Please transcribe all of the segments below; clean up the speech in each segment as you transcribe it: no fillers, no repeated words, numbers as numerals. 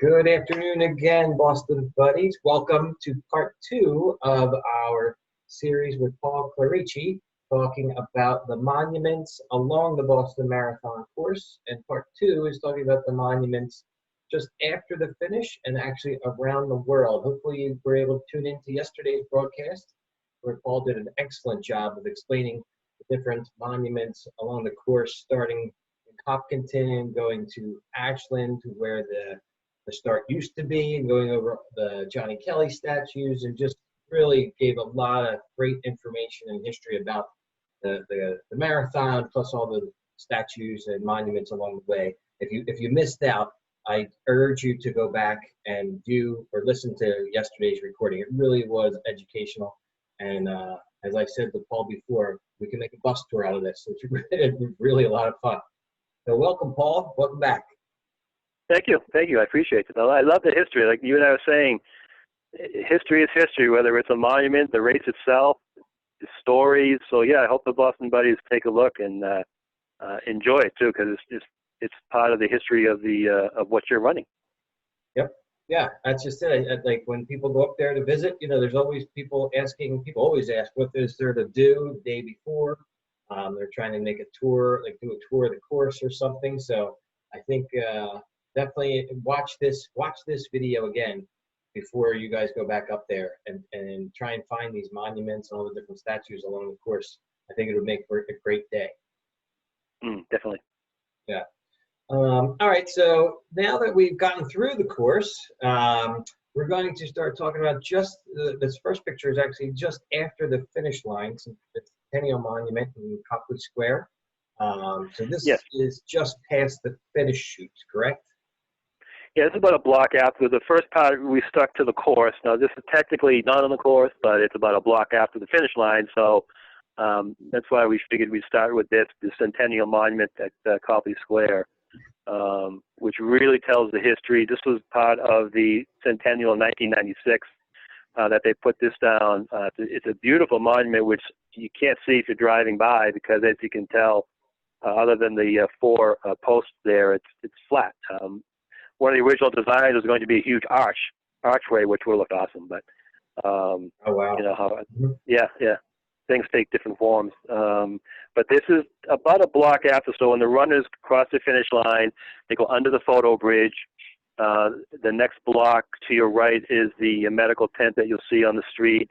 Good afternoon again, Boston buddies. Welcome to part two of our series with Paul Clerici, talking about the monuments along the Boston Marathon course. And part two is talking about the monuments just after the finish and actually around the world. Hopefully you were able to tune into yesterday's broadcast, where Paul did an excellent job of explaining the different monuments along the course, starting in Hopkinton, going to Ashland, to where the start used to be, and going over the Johnny Kelly statues, and just really gave a lot of great information and history about the marathon, plus all the statues and monuments along the way. If you missed out, I urge you to go back and view or listen to yesterday's recording. It really was educational, and as I said to Paul before, we can make a bus tour out of this. It's really a lot of fun. So welcome, Paul. Welcome back. Thank you. Thank you. I appreciate it. I love the history. Like you and I were saying, history is history, whether it's a monument, the race itself, the stories. So, yeah, I hope the Boston buddies take a look and enjoy it, too, because it's part of the history of of what you're running. Yep. Yeah, that's just it. Like when people go up there to visit, there's always people always ask, what is there to do the day before? They're trying to make a tour, like do a tour of the course or something. So I think definitely watch this video again before you guys go back up there and try and find these monuments and all the different statues along the course. I think it would make for a great day. Definitely. Yeah. All right. So now that we've gotten through the course, we're going to start talking about just this first picture is actually just after the finish line. So the Centennial Monument in Copley Square. So this is just past the finish chute, correct? Yeah, it's about a block after the first part. We stuck to the course. Now, this is technically not on the course, but it's about a block after the finish line. So that's why we figured we'd start with the Centennial Monument at Copley Square, which really tells the history. This was part of the Centennial in 1996 that they put this down. It's a beautiful monument, which you can't see if you're driving by because, as you can tell, other than the four posts there, it's flat. One of the original designs was going to be a huge archway, which would look awesome. But oh wow, yeah, things take different forms. But this is about a block after. So when the runners cross the finish line, they go under the photo bridge. The next block to your right is the medical tent that you'll see on the street.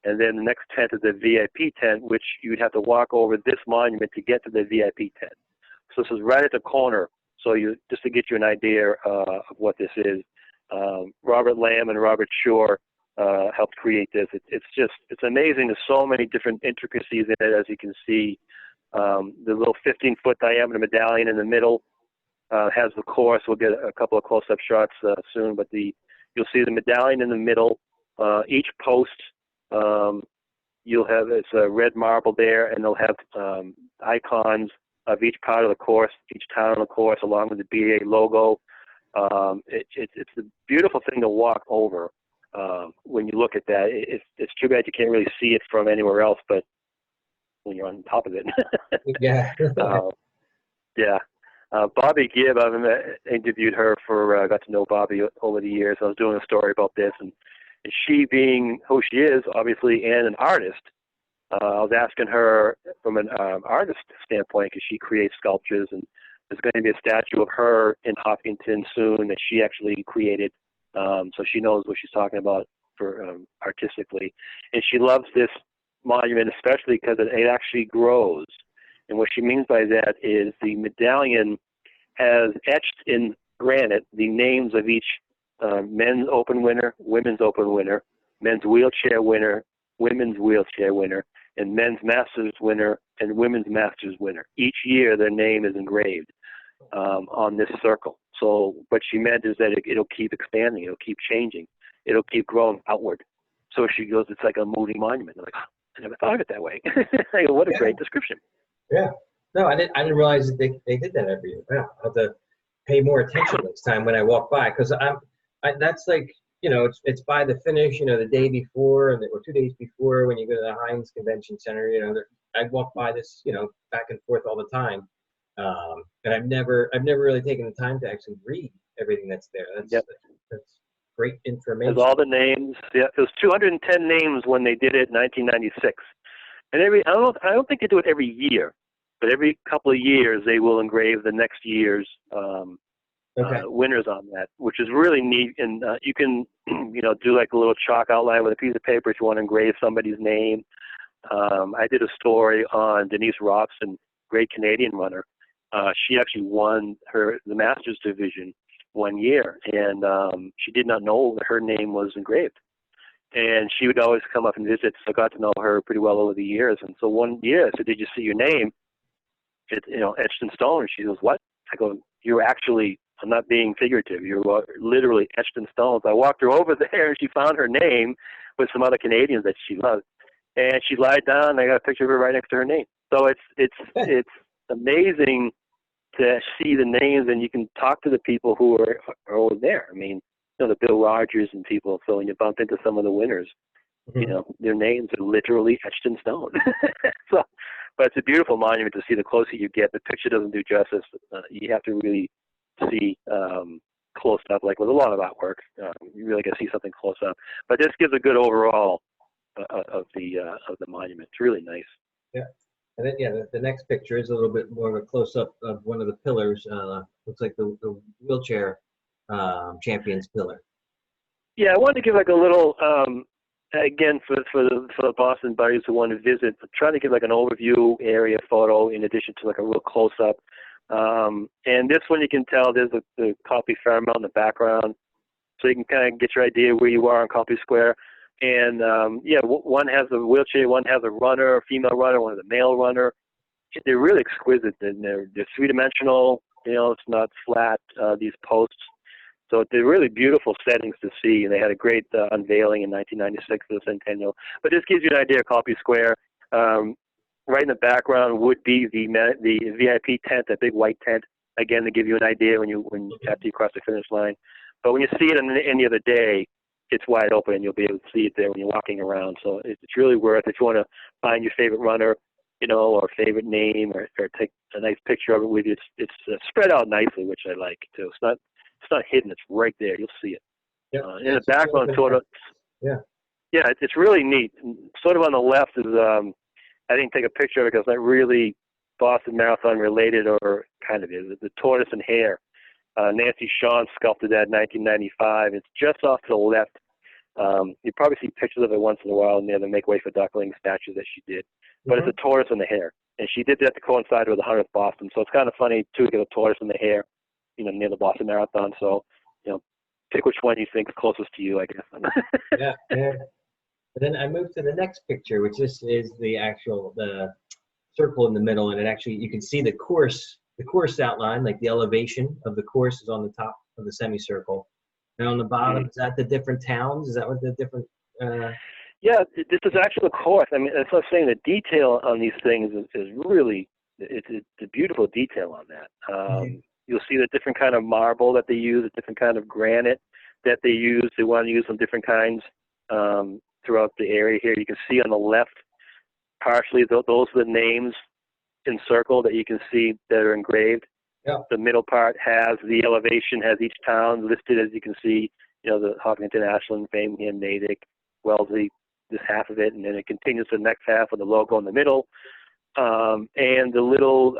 And then the next tent is the VIP tent, which you'd have to walk over this monument to get to the VIP tent. So this is right at the corner. So just to get you an idea of what this is, Robert Lamb and Robert Shore helped create this. It's amazing. There's so many different intricacies in it, as you can see. The little 15-foot diameter medallion in the middle has the course. We'll get a couple of close-up shots soon, but you'll see the medallion in the middle. Each post, it's a red marble there, and they'll have icons of each part of the course, each town on the course, along with the BA logo. It's a beautiful thing to walk over when you look at that. It's too bad you can't really see it from anywhere else, but when you're on top of it. Yeah. Yeah. Bobby Gibb, I've interviewed her got to know Bobby over the years. I was doing a story about this, and she being who she is, obviously, and an artist, I was asking her from an artist standpoint, because she creates sculptures, and there's going to be a statue of her in Hopkinton soon that she actually created. So she knows what she's talking about for artistically. And she loves this monument, especially because it actually grows. And what she means by that is the medallion has etched in granite the names of each men's open winner, women's open winner, men's wheelchair winner, women's wheelchair winner, and men's masters winner and women's masters winner. Each year their name is engraved on this circle. So what she meant is that it'll keep expanding, it'll keep changing, it'll keep growing outward. So she goes, it's like a moving monument. I'm like, oh, I never thought of it that way. I go, what a great description. Yeah. No, I didn't realize that they did that every year. Yeah, I'll have to pay more attention next time when I walk by, because that's like, it's by the finish, the day before or 2 days before when you go to the Heinz Convention Center. I walk by this, back and forth all the time, and I've never really taken the time to actually read everything that's there. That's That's great Has information. all the names. Yeah, it was 210 names when they did it in 1996. And I don't think they do it every year, but every couple of years they will engrave the next year's Okay. winners on that, which is really neat. And you can, do like a little chalk outline with a piece of paper if you want to engrave somebody's name. I did a story on Denise Robson, great Canadian runner. She actually won the Masters division one year, and she did not know that her name was engraved. And she would always come up and visit, so I got to know her pretty well over the years. And so one year I said, "Did you see your name? It's etched in stone." And she goes, "What?" I go, "You're actually, I'm not being figurative, you're literally etched in stone." So I walked her over there, and she found her name with some other Canadians that she loved. And she lied down, and I got a picture of her right next to her name. So it's amazing to see the names, and you can talk to the people who are over there. I mean, the Bill Rogers and people. So when you bump into some of the winners, their names are literally etched in stone. So, but it's a beautiful monument to see. The closer you get, the picture doesn't do justice. You have to really see close up, like with a lot of artwork. You really got to see something close up. But this gives a good overall of the monument. It's really nice. Yeah. And then, the next picture is a little bit more of a close-up of one of the pillars. Looks like the wheelchair champions pillar. Yeah, I wanted to give like a little, again, for the Boston buddies who want to visit, trying to give like an overview area photo in addition to like a real close-up. And this one you can tell there's the Copley Fairmount in the background, so you can kind of get your idea where you are on Copley Square. And one has a wheelchair, one has a runner, a female runner, one has a male runner. They're really exquisite, and they're three-dimensional. It's not flat, these posts. So they're really beautiful settings to see, and they had a great unveiling in 1996 for the Centennial. But this gives you an idea of Copley Square. Right in the background would be the VIP tent, that big white tent. Again, to give you an idea after you cross the finish line. But when you see it on any other day, it's wide open, and you'll be able to see it there when you're walking around. So it's really worth it. If you want to find your favorite runner, or favorite name, or take a nice picture of it with you. It's spread out nicely, which I like too. It's not hidden. It's right there. You'll see it. Yep. In the background, sort of. Yeah. Yeah, it's really neat. And sort of on the left is I didn't take a picture of it because it's not really Boston Marathon related, or kind of is. The tortoise and hare. Nancy Shawn sculpted that in 1995. It's just off to the left. You probably see pictures of it once in a while near the Make Way for Duckling statue that she did. But it's a tortoise and the hare. And she did that to coincide with the 100th Boston. So it's kind of funny, too, to get a tortoise and the hare, near the Boston Marathon. So, pick which one you think is closest to you, I guess. Yeah. And then I moved to the next picture, which is the circle in the middle. And it actually, you can see the course outline, like the elevation of the course is on the top of the semicircle. And on the bottom, is that the different towns? Is that what the different... Yeah, this is actually a course. I mean, that's what I'm saying. The detail on these things is really, it's a beautiful detail on that. You'll see the different kind of marble that they use, the different kind of granite that they use. They want to use some different kinds throughout the area here. You can see on the left, partially, those are the names in circle that you can see that are engraved. Yeah. The middle part has the elevation, has each town listed, as you can see, the Hopkinton, Ashland, Framingham, Natick, Wellesley, this half of it, and then it continues to the next half with the logo in the middle. And the little,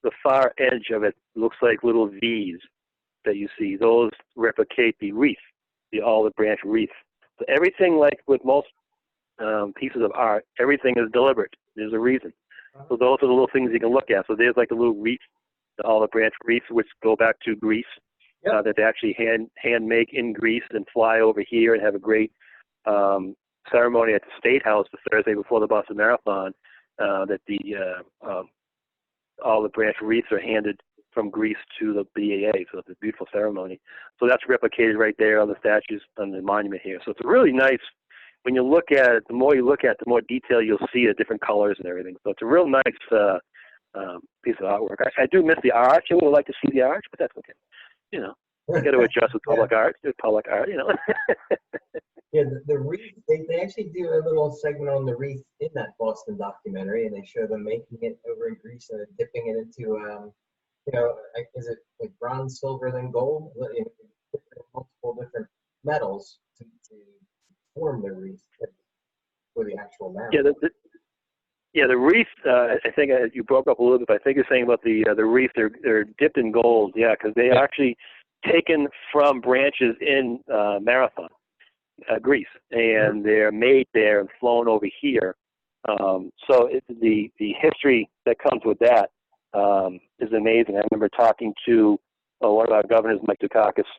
the far edge of it looks like little V's that you see. Those replicate the wreath, the olive branch wreath. So everything, like with most pieces of art, everything is deliberate. There's a reason. So those are the little things you can look at. So there's like the little wreath, the olive branch wreaths, which go back to Greece, that they actually hand make in Greece and fly over here and have a great ceremony at the State House the Thursday before the Boston Marathon, that the olive branch wreaths are handed from Greece to the BAA. So it's a beautiful ceremony. So that's replicated right there on the statues on the monument here. So it's a really nice, when you look at it, the more you look at it, the more detail you'll see the different colors and everything. So it's a real nice piece of artwork. I do miss the arch. I would like to see the arch, but that's okay. You got to adjust with public art. It's public art, Yeah, the wreath, they actually do a little segment on the wreath in that Boston documentary, and they show them making it over in Greece and then dipping it into, is it like bronze, silver, then gold? Multiple metals to form the wreath for the actual Yeah, marathon. the wreath. I think you broke up a little bit, but I think you're saying about the wreath. They're dipped in gold. Yeah, because they are actually taken from branches in Marathon, Greece, and they're made there and flown over here. So the history that comes with that is amazing. I remember talking to one of our governors, Mike Dukakis,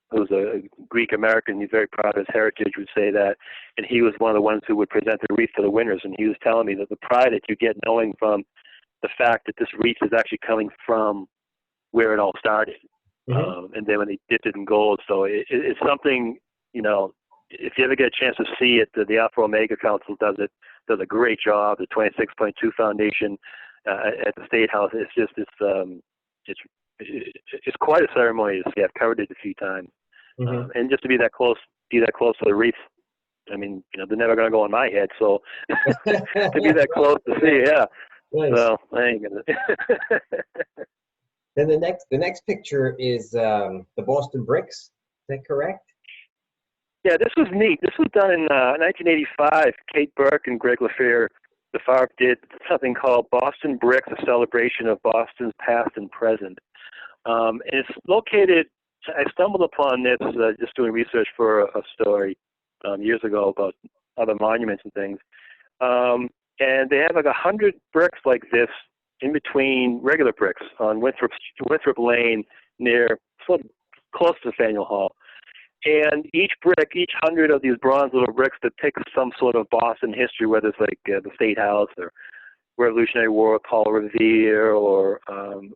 who's a Greek American. He's very proud of his heritage, would say that, and he was one of the ones who would present the wreath to the winners. And he was telling me that the pride that you get knowing from the fact that this wreath is actually coming from where it all started, and then when they dipped it in gold. So it's something, if you ever get a chance to see it, the Alpha Omega Council does a great job. The 26.2 Foundation at the State House. It's quite a ceremony to see. I've covered it a few times, and just to be that close to the wreath. I mean, they're never going to go on my head, so to be that close to see, yeah. Nice. So I ain't gonna. Then the next picture is the Boston bricks. Is that correct? Yeah, this was neat. This was done in 1985. Kate Burke and Greg Lefevre did something called Boston Bricks, a celebration of Boston's past and present. And it's located, I stumbled upon this just doing research for a story years ago about other monuments and things. And they have like 100 bricks like this in between regular bricks on Winthrop Lane near sort of close to Faneuil Hall. And each 100 of these bronze little bricks depict some sort of Boston history, whether it's like the State House or Revolutionary War, Paul Revere, or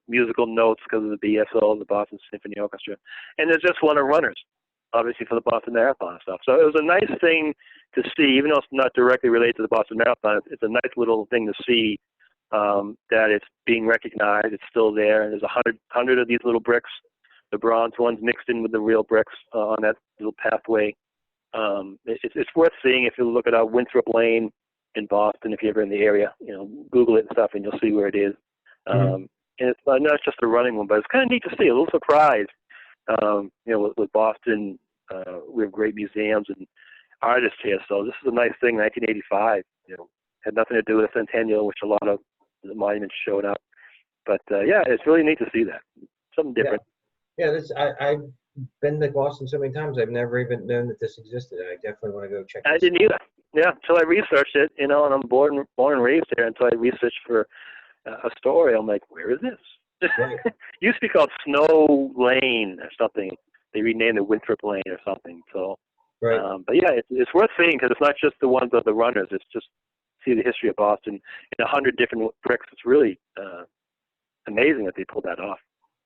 musical notes because of the BSO, the Boston Symphony Orchestra. And there's just one of runners, obviously, for the Boston Marathon and stuff. So it was a nice thing to see, even though it's not directly related to the Boston Marathon. It's a nice little thing to see that it's being recognized. It's still there. And there's 100 of these little bricks, the bronze ones mixed in with the real bricks on that little pathway. It's worth seeing if you look at Winthrop Lane in Boston, if you're ever in the area. Google it and stuff, and you'll see where it is. And it's not just a running one, but it's kind of neat to see. A little surprise. With Boston, we have great museums and artists here. So this is a nice thing. 1985. Had nothing to do with the Centennial, which a lot of the monuments showed up. But yeah, it's really neat to see that. Something different. Yeah, I've been to Boston so many times. I've never even known that this existed. I definitely want to go check it out. I didn't either. Yeah, until I researched it, and I'm born and raised here. Until I researched for a story, I'm like, where is this? Right. Used to be called Snow Lane or something. They renamed it Winthrop Lane or something. So, right. But yeah, it's worth seeing because it's not just the ones of the runners. It's just see the history of Boston in 100 different bricks. It's really amazing that they pulled that off.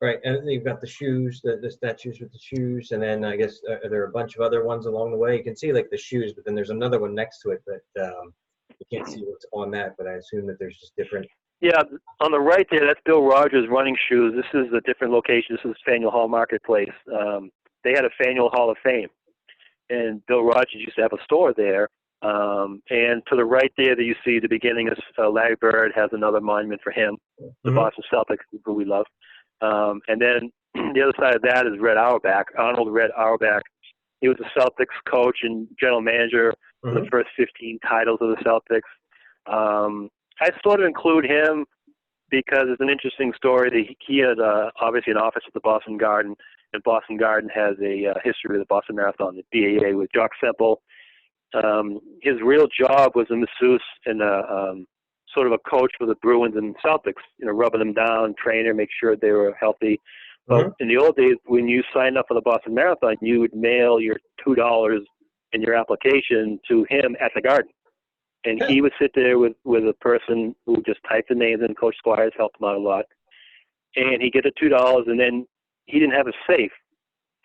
Right, and you've got the shoes, the statues with the shoes, and then I guess there are a bunch of other ones along the way. You can see like the shoes, but then there's another one next to it that you can't see what's on that, but I assume that there's just different. Yeah, on the right there, that's Bill Rogers' running shoes. This is a different location. This is Faneuil Hall Marketplace. They had a Faneuil Hall of Fame, and Bill Rogers used to have a store there. And to the right there that you see the beginning is Larry Bird has another monument for him, the Boston Celtics, who we love. And then the other side of that is Red Auerbach, Arnold Red Auerbach. He was the Celtics coach and general manager for the first 15 titles of the Celtics. I sort of include him because it's an interesting story. That he had obviously an office at the Boston Garden, and Boston Garden has a history of the Boston Marathon, the BAA, with Jock Semple. His real job was a masseuse and sort of a coach for the Bruins and Celtics, rubbing them down, trainer, make sure they were healthy. But in the old days, when you signed up for the Boston Marathon, you would mail your $2 and your application to him at the Garden. And he would sit there with a person who just typed the names in. Coach Squires helped him out a lot. And he'd get the $2, and then he didn't have a safe,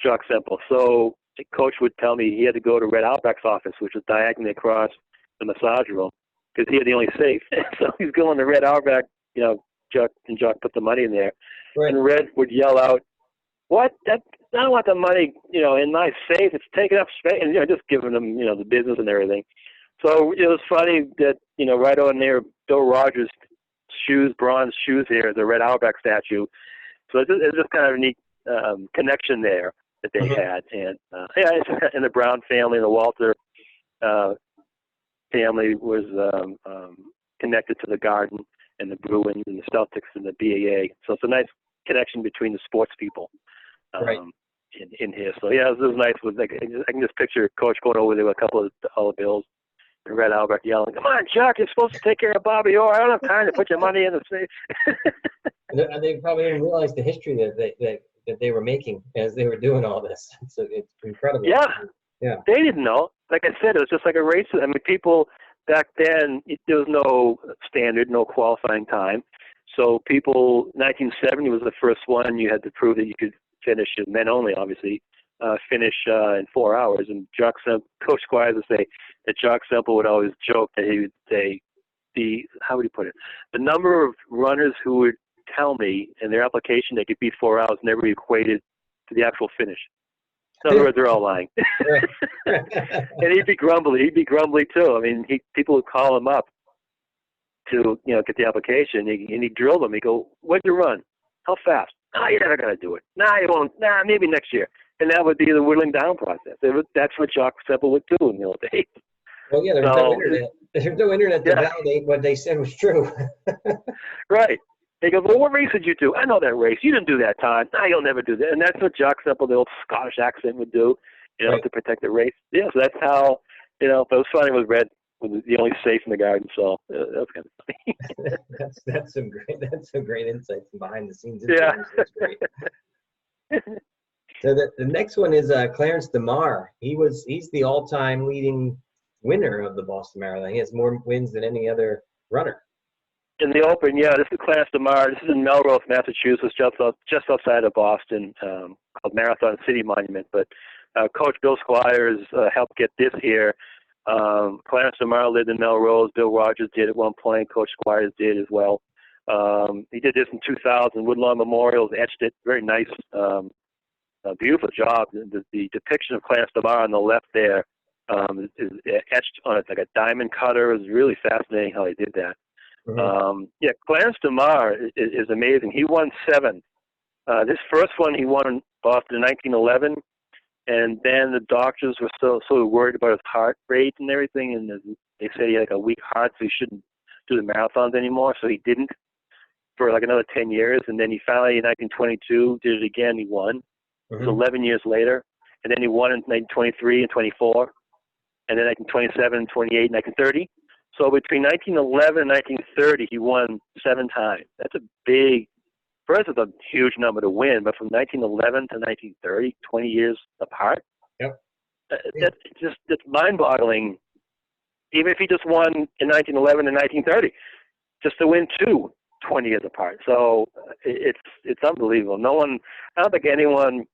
Jock Semple. So the coach would tell me he had to go to Red Auerbach's office, which was diagonally across the massage room, because he had the only safe. So he's going to Red Auerbach, Jock put the money in there. Right. And Red would yell out, "What? I don't want the money, in my safe. It's taking up space." And, just giving them, the business and everything. So it was funny that, right on there, Bill Rogers' shoes, bronze shoes here, the Red Auerbach statue. So it's just kind of a neat connection there that they had, and and the Brown family and the Walter family was connected to the Garden and the Bruins and the Celtics and the BAA. So it's a nice connection between the sports people Right. in here. So yeah, it was nice. With like, I can just picture Coach going over there with a couple of dollar bills and Red Albert yelling, "Come on, Chuck! You're supposed to take care of Bobby Orr. I don't have time to put your money in the safe." And they probably didn't realize the history that they were making as they were doing all this. So it's incredible. Yeah. Yeah. They didn't know. Like I said, it was just like a race. I mean, people back then, there was no standard, no qualifying time. So people, 1970 was the first one. You had to prove that you could finish, men only, obviously, finish in 4 hours. And Coach Squires would say that Jock Semple would always joke that he would say, how would he put it? The number of runners who would tell me in their application they could beat 4 hours never equated to the actual finish. In other words, they're all lying. And he'd be grumbly. He'd be grumbly too. I mean, people would call him up to get the application, and he'd drill them. He'd go, "What'd you run? How fast? Nah, you're never gonna do it. Nah, you won't. Nah, maybe next year." And that would be the whittling down process. That's what Jock Semple would do in the old days. Well, yeah, there's no internet. There's no internet to validate what they said was true. Right. He goes, "Well, what race did you do?" "I know that race. You didn't do that time." "Nah, you'll never do that." And that's what Jock Semple, the old Scottish accent, would do, Right. to protect the race. Yeah, so that's how, but it was funny with Red, was the only safe in the Garden, so that was kind of funny. that's some great insights behind the scenes. Yeah. That's great. So the next one is Clarence DeMar. He's the all-time leading winner of the Boston Marathon. He has more wins than any other runner. In the Open, yeah, this is Clarence DeMar. This is in Melrose, Massachusetts, just outside of Boston, called Marathon City Monument. But Coach Bill Squires helped get this here. Clarence DeMar lived in Melrose. Bill Rogers did at one point. Coach Squires did as well. He did this in 2000. Woodlawn Memorials etched it. Very nice, beautiful job. The depiction of Clarence DeMar on the left there is etched on it like a diamond cutter. It was really fascinating how he did that. Mm-hmm. Clarence DeMar is amazing. He won 7. This first one he won in Boston in 1911, and then the doctors were so worried about his heart rate and everything, and they said he had like a weak heart, so he shouldn't do the marathons anymore. So he didn't for like another 10 years, and then he finally in 1922 did it again. He won. Mm-hmm. It was 11 years later, and then he won in 1923 and 24, and then 1927 and 28 and 1930. So between 1911 and 1930, he won 7 times. That's a big, first it's a huge number to win, but from 1911 to 1930, 20 years apart, Yep. That's mind-boggling. Even if he just won in 1911 and 1930, just to win 20 years apart. So it's unbelievable. I don't think anyone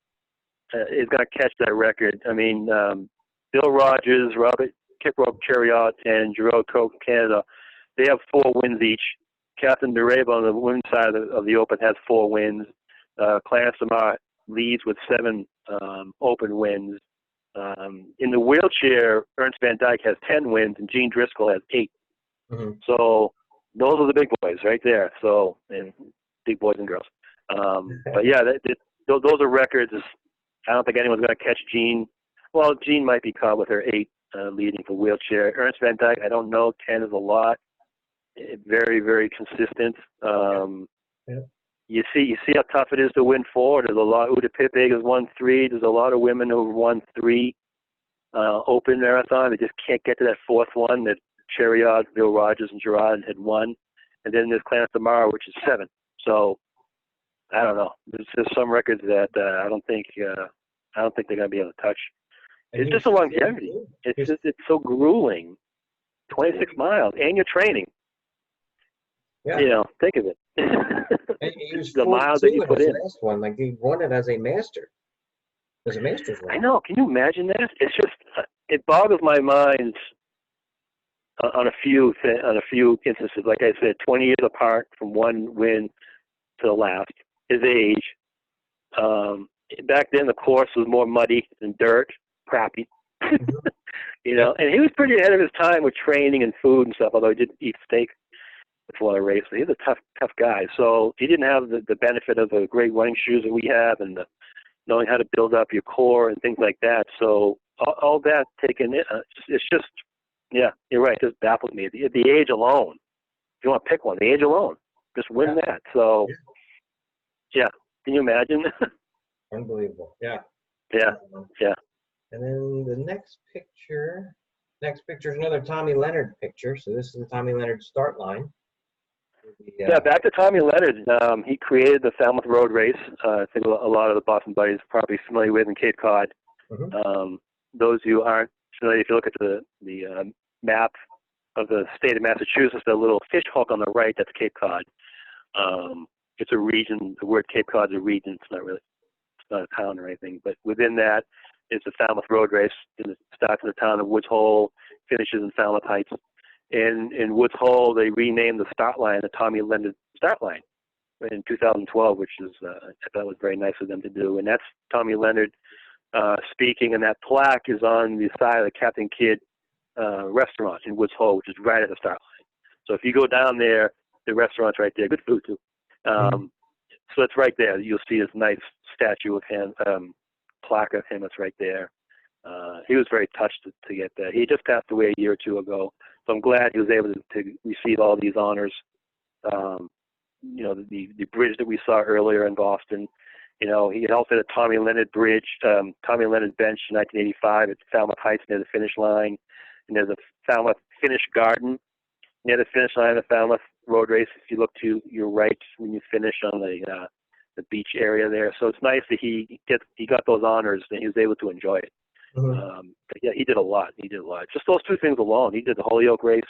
is going to catch that record. I mean, Bill Rogers, Robert Kiprope Chariot, and Gerard Coke Canada, they have 4 wins each. Catherine DeRave on the women's side of the Open has 4 wins. Clarence DeMar leads with 7 Open wins. In the wheelchair, Ernst Van Dyke has 10 wins, and Gene Driscoll has 8. Mm-hmm. So those are the big boys right there. So, and big boys and girls. But yeah, those are records. I don't think anyone's going to catch Gene. Well, Gene might be caught with her 8 leading for wheelchair. Ernst Van Dyke, I don't know. 10 is a lot. Very, very consistent. You see how tough it is to win 4. There's a lot. Uda Pippig has won 3. There's a lot of women who have won 3 Open marathon. They just can't get to that 4th one that Chariot, Bill Rogers, and Gerard had won. And then there's Clarence DeMar, which is 7. So I don't know. There's some records that I don't think they're going to be able to touch. It's just a longevity. It's so grueling. 26 miles, and you're training. Yeah. Think of it. And he was the miles that you put in. Last one, like he won it as a master. As a master's run. I know. Can you imagine that? It's just it boggles my mind on a few instances. Like I said, 20 years apart from one win to the last. His age. Back then, the course was more muddy and dirt, crappy. And he was pretty ahead of his time with training and food and stuff. Although he did eat steak before the race, but he's a tough guy. So he didn't have the benefit of the great running shoes that we have and the knowing how to build up your core and things like that. So all that taken in, it's just, yeah, you're right. It just baffled me. The age alone, if you want to pick one, the age alone, just win that. So, yeah, can you imagine? Unbelievable. Yeah. Yeah. Yeah. And then the next picture is another Tommy Leonard picture. So this is the Tommy Leonard start line. Yeah, back to Tommy Leonard. He created the Falmouth Road Race. I think a lot of the Boston buddies are probably familiar with in Cape Cod. Mm-hmm. Those who aren't familiar, if you look at the map of the state of Massachusetts, the little fish hook on the right, that's Cape Cod. It's a region. The word Cape Cod is a region. It's not a town or anything. But within that is the Falmouth Road Race. It starts in the town of Woods Hole, finishes in Falmouth Heights. And in Woods Hole, they renamed the start line the Tommy Leonard start line in 2012, which is I thought was very nice of them to do. And that's Tommy Leonard speaking, and that plaque is on the side of the Captain Kidd restaurant in Woods Hole, which is right at the start line. So if you go down there, the restaurant's right there. Good food too. So it's right there. You'll see this nice statue of him, plaque of him. It's right there. He was very touched to get that. He just passed away a year or two ago. So I'm glad he was able to receive all these honors. The bridge that we saw earlier in Boston, he helped at a Tommy Leonard bridge, Tommy Leonard bench in 1985 at Falmouth Heights near the finish line. And there's a Falmouth finish garden near the finish line of the Falmouth Road Race. If you look to your right when you finish on the beach area there. So it's nice that he got those honors and he was able to enjoy it. But yeah, he did a lot. Just those two things alone. He did the Holyoke race.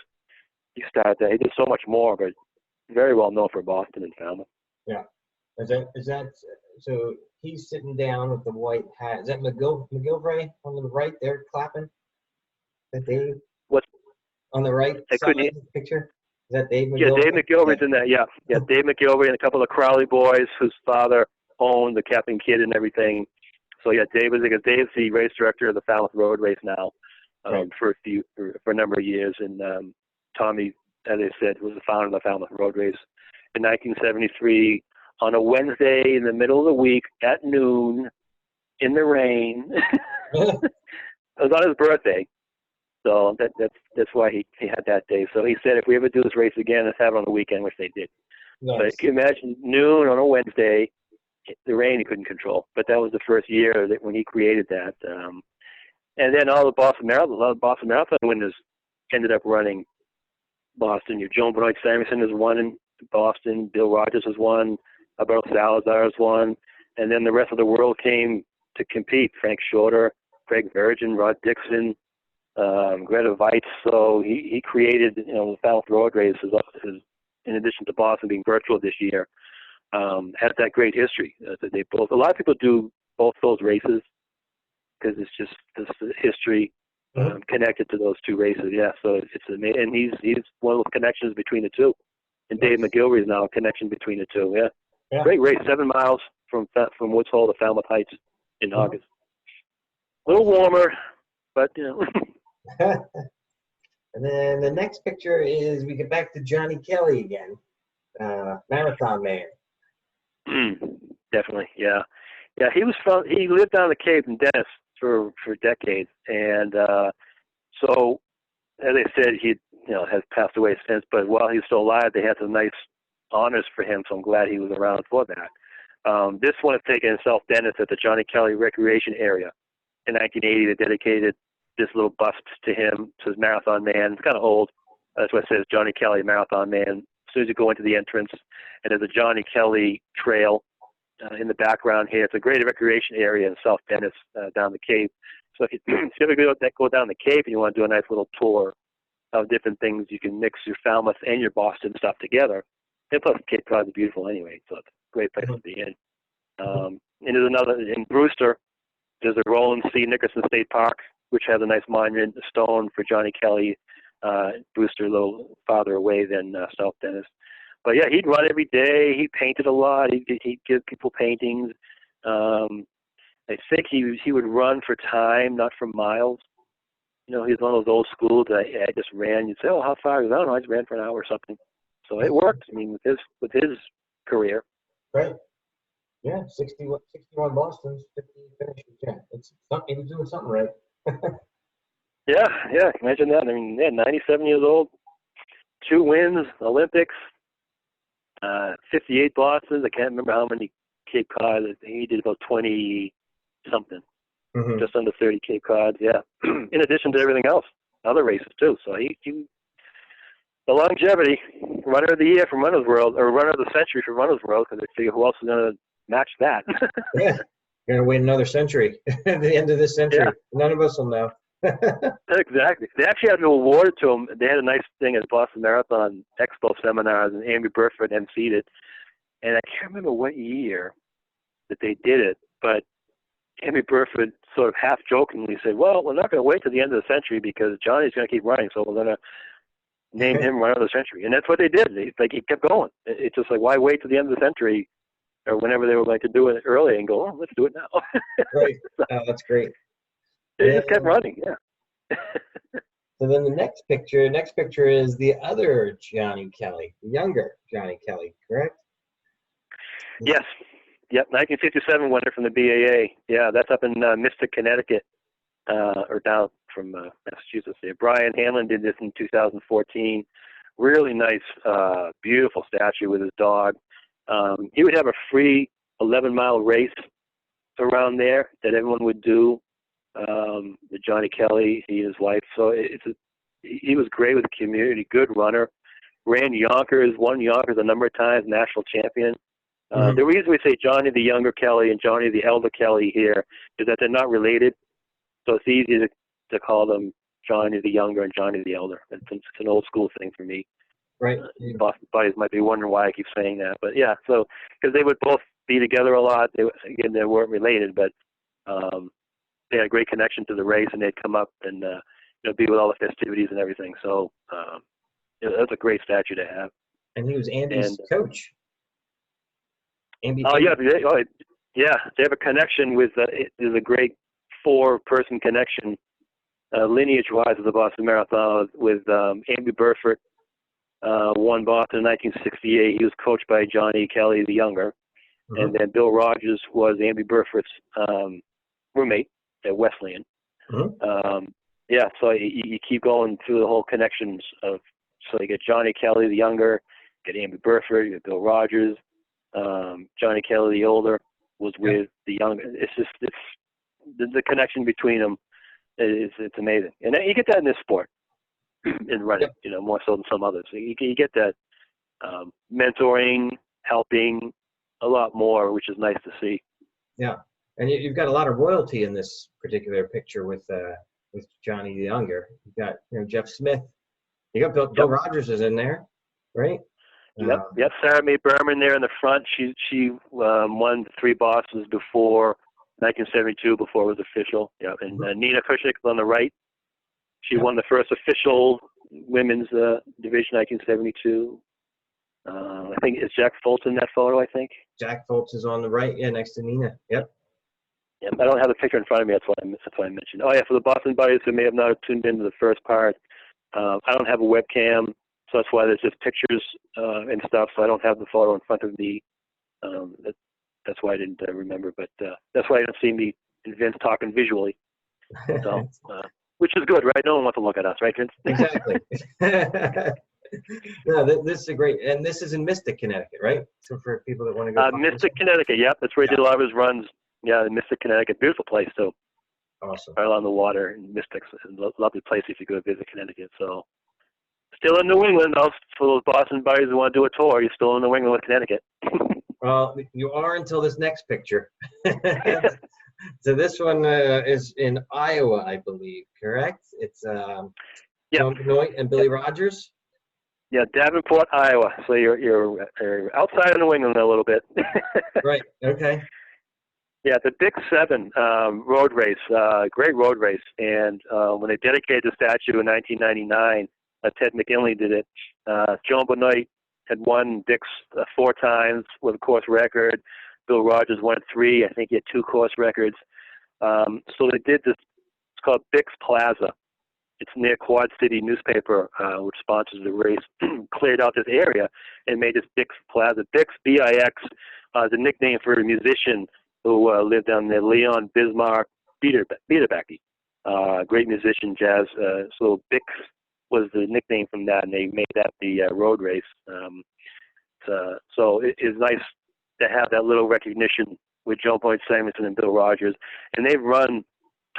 He started that. He did so much more, but very well known for Boston and Falmouth. Yeah. Is that so? He's sitting down with the white hat. Is that McGilvray on the right there clapping? Is that Dave? What? On the right side of the picture? Is that Dave McGilvray? Yeah, Dave McGilvray's in that. Yeah, Dave McGilvray and a couple of Crowley boys whose father owned the Captain Kidd and everything. So yeah, Dave's the race director of the Falmouth Road Race now for a number of years, and Tommy, as I said, was the founder of the Falmouth Road Race in 1973 on a Wednesday in the middle of the week at noon in the rain. It was on his birthday, so that's why he had that day. So he said, if we ever do this race again, let's have it on the weekend, which they did. Nice. But you can imagine noon on a Wednesday. The rain he couldn't control, but that was the first year that when he created that. And then all the Boston Marathon winners ended up running Boston. Joan Benoit Samuelson has won in Boston. Bill Rogers has won. Alberto Salazar has won. And then the rest of the world came to compete. Frank Shorter, Craig Virgin, Rod Dixon, Greta Weitz. So he created the Falmouth Road Race in addition to Boston being virtual this year. Has that great history. A lot of people do both those races because it's just this history connected to those two races. Yeah, so it's amazing. And he's one of those connections between the two. And Dave McGilvray is now a connection between the two. Yeah. Great race, 7 miles from Woods Hole to Falmouth Heights in August. A little warmer, but And then the next picture is we get back to Johnny Kelly again, Marathon Man. Definitely, yeah. He lived down the Cape in Dennis for decades, and so as I said, he has passed away since. But while he's still alive, they had some nice honors for him. So I'm glad he was around for that. This one is taken in South Dennis at the Johnny Kelly Recreation Area in 1980. They dedicated this little bust to him. It says Marathon Man. It's kind of old. That's what it says, Johnny Kelly Marathon Man. As soon as you go into the entrance, and there's a Johnny Kelly trail in the background here. It's a great recreation area in South Dennis down the Cape. So if you ever go down the Cape and you want to do a nice little tour of different things, you can mix your Falmouth and your Boston stuff together. And plus, Cape Cod is beautiful anyway, so it's a great place to be in. And there's another in Brewster. There's a Roland C. Nickerson State Park, which has a nice monument, a stone for Johnny Kelly. Brewster, a little farther away than South Dennis. But yeah, he'd run every day. He painted a lot. He'd give people paintings. I think he would run for time, not for miles. He's one of those old school that I just ran. You'd say, oh, how far? I don't know. I just ran for an hour or something. So it worked. I mean, with his career. Right. Yeah, 61 Boston's, 50 finishes. Yeah, it's something. He was doing something right. Yeah, yeah. Imagine that. I mean, yeah, 97 years old, 2 wins, Olympics, 58 Bostons. I can't remember how many Cape Cod. He did about 20 something, Hmm. just under 30 Cape Cods. Yeah, in addition to everything else, other races too. So he the longevity, runner of the year from Runner's World, or runner of the century from Runner's World, because they figure who else is going to match that. Yeah, gonna wait another century. At the end of this Yeah, century, none of us will know. exactly. They actually had an award to him. They had a nice thing at Boston Marathon Expo seminars, and Amy Burford emceed it. And I can't remember what year that they did it, but Amy Burford sort of half jokingly said, "Well, we're not going to wait till the end of the century because Johnny's going to keep running, so we're going to name him runner of the century." And that's what they did. He kept going. It's just like, why wait till the end of the century or whenever they were going to do it early and go, "Oh, let's do it now." Right. Oh, that's great. They And just kept running. Yeah. so then the next picture is the other Johnny Kelly, the younger Johnny Kelly, correct? Yes. Yep. 1957 winner from the BAA. Yeah, that's up in Mystic, Connecticut, or down from Massachusetts. There. Brian Hanlon did this in 2014. Really nice, beautiful statue with his dog. He would have a free 11-mile race around there that everyone would do. The Johnny Kelly, he and his wife. So he was great with the community, good runner. Ran Yonkers, won Yonkers a number of times, national champion. Hmm. The reason we say Johnny the younger Kelly and Johnny the elder Kelly here is that they're not related. So it's easy to call them Johnny the younger and Johnny the elder. It's an old school thing for me. Right. Boston buddies might be wondering why I keep saying that, but yeah. So because they would both be together a lot. They weren't related, but they had a great connection to the race, and they'd come up and be with all the festivities and everything. So that's a great statue to have. And he was Andy's And coach. Andy. oh yeah, yeah, they have a connection with. There's a great 4-person connection, lineage-wise, of the Boston Marathon with Andy Burford. Won Boston in 1968. He was coached by Johnny Kelly the younger, Mhm. and then Bill Rogers was Andy Burford's roommate at Wesleyan. Mhm. Yeah, so you keep going through the whole connections of. So you get Johnny Kelly the younger, you get Andy Burford, you get Bill Rogers. Johnny Kelly the older was with the younger. It's the connection between them it's amazing, and you get that in this sport in running, more so than some others. So you get that mentoring, helping a lot more, which is nice to see. Yeah, and you've got a lot of royalty in this particular picture with Johnny the Younger. You've got Jeff Smith. You got Bill Rogers is in there, right? Yep. Sarah Mae Berman there in the front. She won 3 Bostons before 1972, before it was official. Yeah, and Nina Kushik on the right. She won the first official women's division, 1972. I think it's Jack Foltz in that photo. I think Jack Foltz is on the right, next to Nina. Yep. Yep. I don't have the picture in front of me. That's why I mentioned. Oh yeah, for the Boston buddies who may have not tuned into the first part, I don't have a webcam, so that's why there's just pictures and stuff. So I don't have the photo in front of me. That's why I didn't remember. But that's why I don't see me and Vince talking visually. So, which is good, right? No one wants to look at us, right, Vince? Exactly. No, this is a great, and this is in Mystic, Connecticut, right? So for people that want to go. Mystic, Connecticut. Yep, that's where he did a lot of his runs. Yeah, Mystic, Connecticut. Beautiful place too. Awesome. Right along the water in Mystic. Lovely place if you go visit Connecticut. So, still in New England, though. For those Boston buddies who want to do a tour, you're still in New England with Connecticut. Well, you are until this next picture. So this one is in Iowa, I believe, correct? It's John Benoit and Billy Rogers. Yeah, Davenport, Iowa. So you're outside of New England a little bit. Right. Okay. Yeah, the Big 7 road race, great road race. And when they dedicated the statue in 1999, Ted McGinley did it. Joan Benoit had won Dick's 4 times with a course record. Bill Rogers won 3. I think he had 2 course records. So they did this. It's called Bix Plaza. it's near Quad City newspaper, which sponsors the race, cleared out this area and made this Bix Plaza. Bix, B-I-X, is a nickname for a musician who lived down there, Leon Bismarck Biederbecky. Great musician, jazz. So Bix was the nickname from that, and they made that the road race. So it is nice to have that little recognition with Joe Boyd Simonson and Bill Rogers. And they've run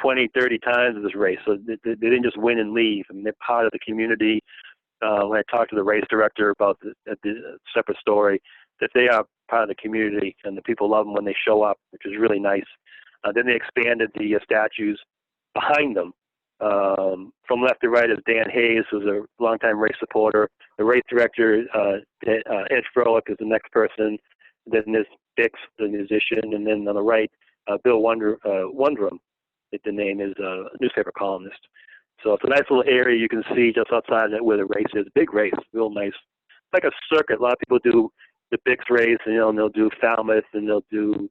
20, 30 times this race, so they didn't just win and leave. I mean, they're part of the community. When I talked to the race director about the separate story, that they are part of the community, and the people love them when they show up, which is really nice. Then they expanded the statues behind them. From left to right is Dan Hayes, who's a longtime race supporter. The race director, Ed Froelich, is the next person. Then there's Bix, the musician, and then on the right, Bill Wundrum, the name is a newspaper columnist. So it's a nice little area you can see just outside of where the race is. Big race, real nice. It's like a circuit. A lot of people do the Bix race, and and they'll do Falmouth, and they'll do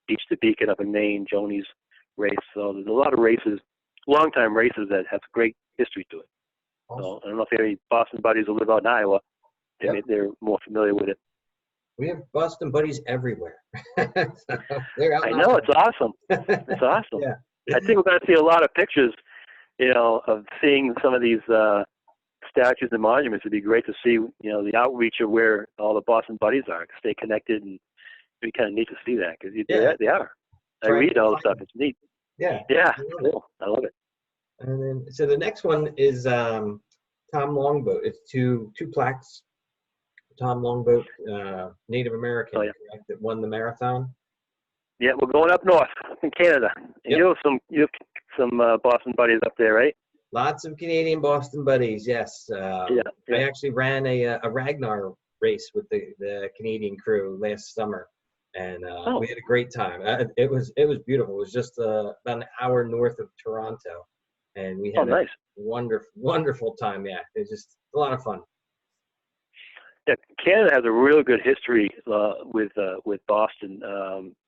Beach to Beacon up in Maine, Joni's race. So there's a lot of races, long-time races that have great history to it. Awesome. So I don't know if you have any Boston buddies who live out in Iowa. They're more familiar with it. We have Boston buddies everywhere. So they're out. I know, it's awesome. It's awesome. Yeah. I think we're going to see a lot of pictures, of seeing some of these statues and monuments. It'd be great to see, the outreach of where all the Boston buddies are, stay connected, and it'd be kind of neat to see that, because they are. I read all the stuff. It's neat. Yeah. Yeah, cool. I love it. And then, so the next one is Tom Longboat. It's two plaques. Tom Longboat, Native American, correct, that won the marathon. Yeah, we're going up north in Canada. And you have some Boston buddies up there, right? Lots of Canadian Boston buddies, yes. I actually ran a Ragnar race with the Canadian crew last summer, and we had a great time. It was beautiful. It was just about an hour north of Toronto, and we had a wonderful time. Yeah, it was just a lot of fun. Yeah, Canada has a really good history with Boston.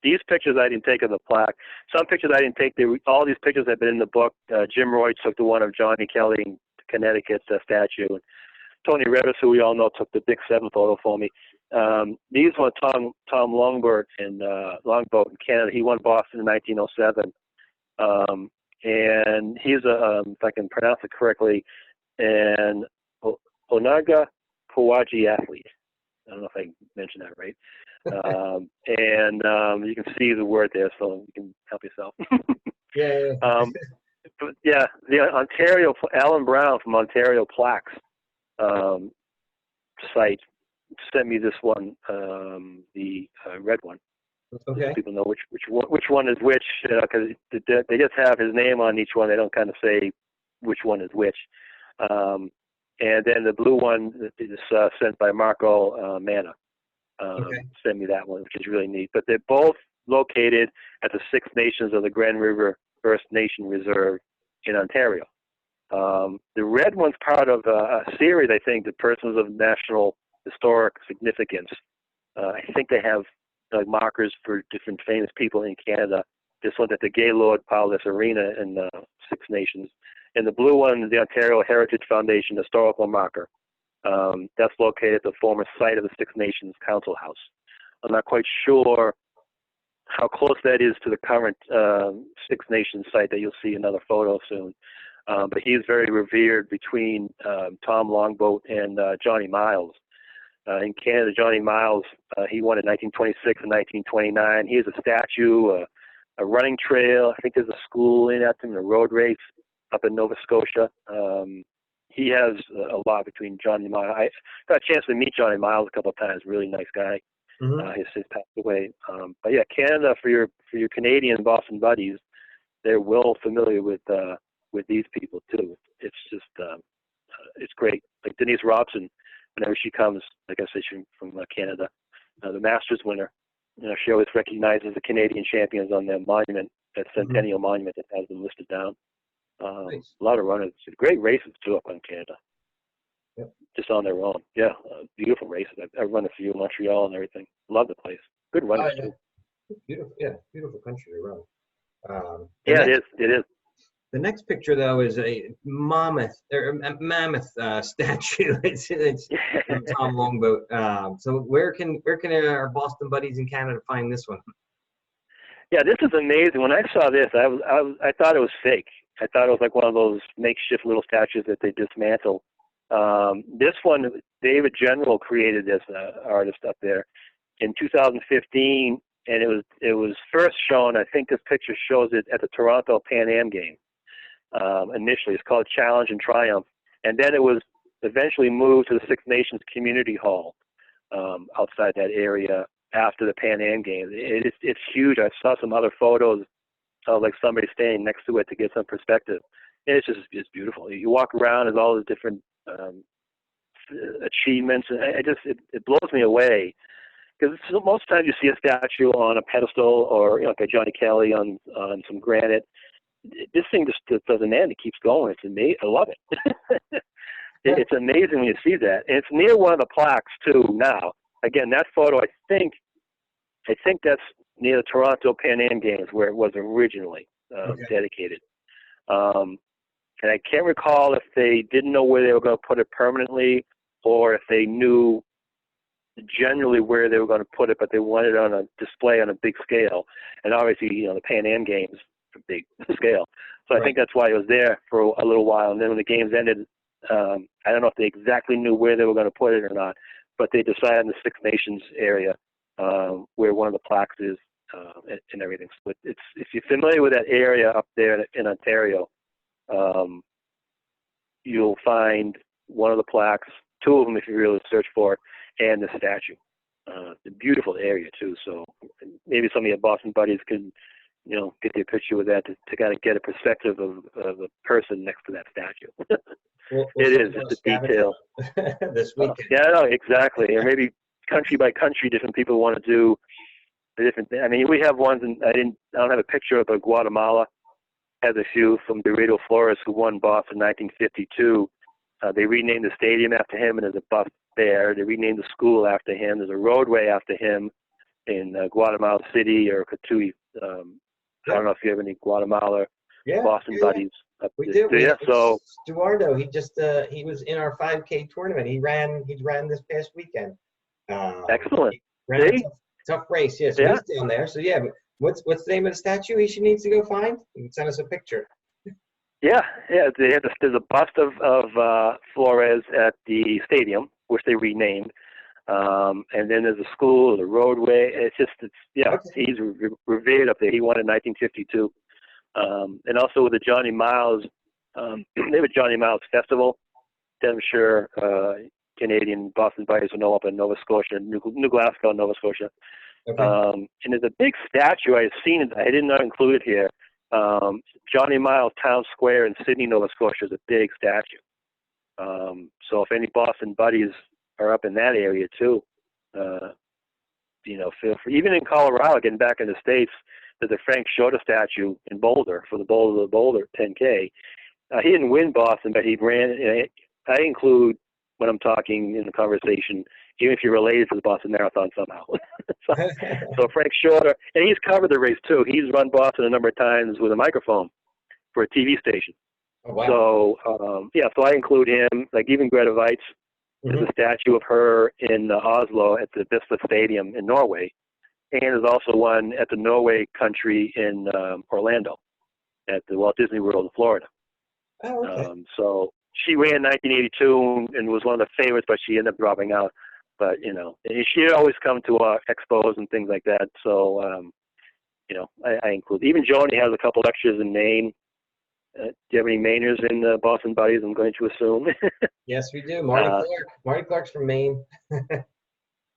These pictures I didn't take of the plaque. Some pictures I didn't take. All these pictures have been in the book. Jim Roy took the one of Johnny Kelly in Connecticut statue. And Tony Revis, who we all know, took the Big 7 photo for me. These were Tom Longboat in Canada. He won Boston in 1907. And he's if I can pronounce it correctly, an Onaga Kawaji athlete. I don't know if I mentioned that right. You can see the word there, so you can help yourself. But the Ontario, Alan Brown from Ontario Plaques site sent me this one, the red one. Okay. So people know which one is which, because they just have his name on each one. They don't kind of say which one is which. And then the blue one is sent by Marco Manna. Send me that one, which is really neat. But they're both located at the Six Nations of the Grand River First Nation Reserve in Ontario. The red one's part of a series, I think, the Persons of National Historic Significance. I think they have markers for different famous people in Canada. This one's at the Gaylord Paulus Arena in Six Nations. And the blue one is the Ontario Heritage Foundation historical marker. That's located at the former site of the Six Nations Council House. I'm not quite sure how close that is to the current Six Nations site that you'll see another photo soon. But he's very revered between Tom Longboat and Johnny Miles. In Canada, Johnny Miles, he won in 1926 and 1929. He has a statue, a running trail. I think there's a school in Epping, a road race up in Nova Scotia. He has a lot between Johnny Miles. I got a chance to meet Johnny Miles a couple of times. Really nice guy. He's since passed away. But yeah, Canada, for your Canadian Boston buddies, they're well familiar with these people too. It's just it's great. Like Denise Robson, whenever she comes, like I said, she's from Canada, the Masters winner. She always recognizes the Canadian champions on their monument, that centennial monument that has them listed down. Nice. A lot of runners, great races too up in Canada. Yep. Just on their own. Yeah, beautiful races. I've run a few in Montreal and everything. Love the place. Good runners too. Beautiful, beautiful country to run. It is. The next picture, though, is a mammoth statue. It's from Tom Longboat. So where can our Boston buddies in Canada find this one? Yeah, this is amazing. When I saw this, I thought it was fake. I thought it was like one of those makeshift little statues that they dismantle. This one, David General created this artist up there in 2015, and it was first shown. I think this picture shows it at the Toronto Pan Am game. Initially, it's called Challenge and Triumph, and then it was eventually moved to the Six Nations Community Hall outside that area after the Pan Am game. It's huge. I saw some other photos of like somebody standing next to it to get some perspective. And it's beautiful. You walk around, there's all the different achievements, and it blows me away because most times you see a statue on a pedestal or like a Johnny Kelly on some granite. This thing just doesn't end. It keeps going. It's amazing. I love it. It's amazing when you see that. And it's near one of the plaques too now. Again, that photo, I think that's near the Toronto Pan Am Games where it was originally dedicated. And I can't recall if they didn't know where they were going to put it permanently or if they knew generally where they were going to put it, but they wanted it on a display on a big scale. And obviously, the Pan Am Games are big scale. So I think that's why it was there for a little while. And then when the games ended, I don't know if they exactly knew where they were going to put it or not, but they decided in the Six Nations area where one of the plaques is and everything. So if you're familiar with that area up there in Ontario, you'll find one of the plaques, two of them if you really search for it, and the statue. It's a beautiful area too. So maybe some of your Boston buddies can, get their picture with that to kind of get a perspective of the person next to that statue. It's a detail. This weekend. Yeah, no, exactly. Or maybe country by country, different people want to do the different things. I mean, we have ones, and I don't have a picture of, but Guatemala has a few from Dorito Flores, who won Boston in 1952. They renamed the stadium after him, and there's a bust there. They renamed the school after him. There's a roadway after him in Guatemala City or Cotuí. I don't know if you have any Guatemala Boston buddies. We do. Yeah, so Stuardo, he was in our 5K tournament. He's ran this past weekend. Excellent. Ran a tough race. Yes, he's down there. So what's the name of the statue he needs to go find? You can send us a picture. Yeah. There's a bust of Flores at the stadium, which they renamed, and then there's a school, the roadway. He's revered up there. He won in 1952, and also with the Johnny Miles, they have a Johnny Miles Festival that I'm sure Canadian Boston buddies will know up in Nova Scotia, New Glasgow, Nova Scotia. Okay. And there's a big statue I've seen. I did not include it here. Johnny Miles Town Square in Sydney, Nova Scotia is a big statue. So if any Boston buddies are up in that area too, feel free. Even in Colorado, getting back in the States, there's a Frank Shorter statue in Boulder for the Boulder 10K. He didn't win Boston, but he ran. I include, when I'm talking in the conversation, even if you're related to the Boston Marathon somehow. so Frank Shorter, and he's covered the race too. He's run Boston a number of times with a microphone for a TV station. Oh, wow. So, so I include him, like even Greta Weitz. There's a statue of her in Oslo at the Vista Stadium in Norway. And there's also one at the Norway country in Orlando at the Walt Disney World in Florida. Oh, okay. So she ran in 1982 and was one of the favorites, but she ended up dropping out. But, and she'd always come to our expos and things like that. So, I include. Even Joni has a couple lectures in Maine. Do you have any Mainers in the Boston buddies, I'm going to assume? Yes, we do. Marty Clark. Marty Clark's from Maine.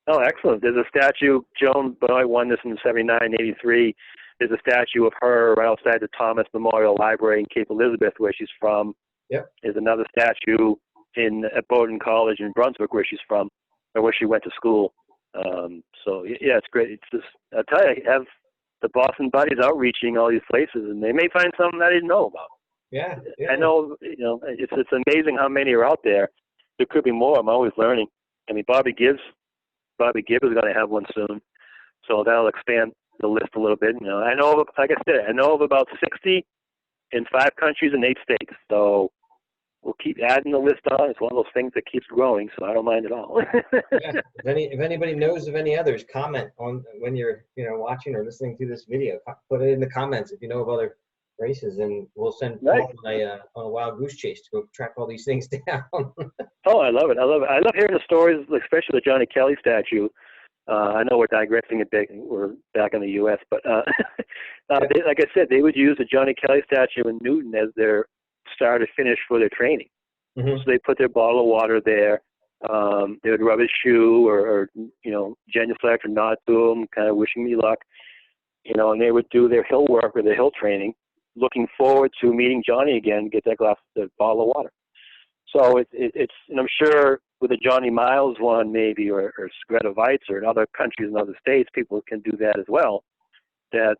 Oh, excellent. There's a statue. Joan Benoit won this in 79, 83. There's a statue of her right outside the Thomas Memorial Library in Cape Elizabeth, where she's from. Yep. There's another statue at Bowdoin College in Brunswick, where she's from, or where she went to school. It's great. It's just, I'll tell you, I have the Boston buddies outreaching all these places, and they may find something I didn't know about. Yeah. I know, it's amazing how many are out there. There could be more. I'm always learning. I mean, Bobby Gibb is going to have one soon, so that'll expand the list a little bit. I know, like I said, I know of about 60 in 5 countries and 8 states. So we'll keep adding the list on. It's one of those things that keeps growing, so I don't mind at all. Yeah. If anybody knows of any others, comment on when you're watching or listening to this video. Put it in the comments if you know of other races, and we'll send Right. Paul on a wild goose chase to go track all these things down. Oh, I love it. I love it. I love hearing the stories, especially the Johnny Kelly statue. I know we're digressing a bit. We're back in the U.S., but like I said, they would use the Johnny Kelly statue in Newton as their start and finish for their training. Mm-hmm. So they put their bottle of water there. They would rub his shoe or genuflect or nod to him, kind of wishing me luck. And they would do their hill work or their hill training, looking forward to meeting Johnny again, get that bottle of water. So it's, and I'm sure with the Johnny Miles one maybe, or Greta Weitz, or in other countries and other states, people can do that as well. That,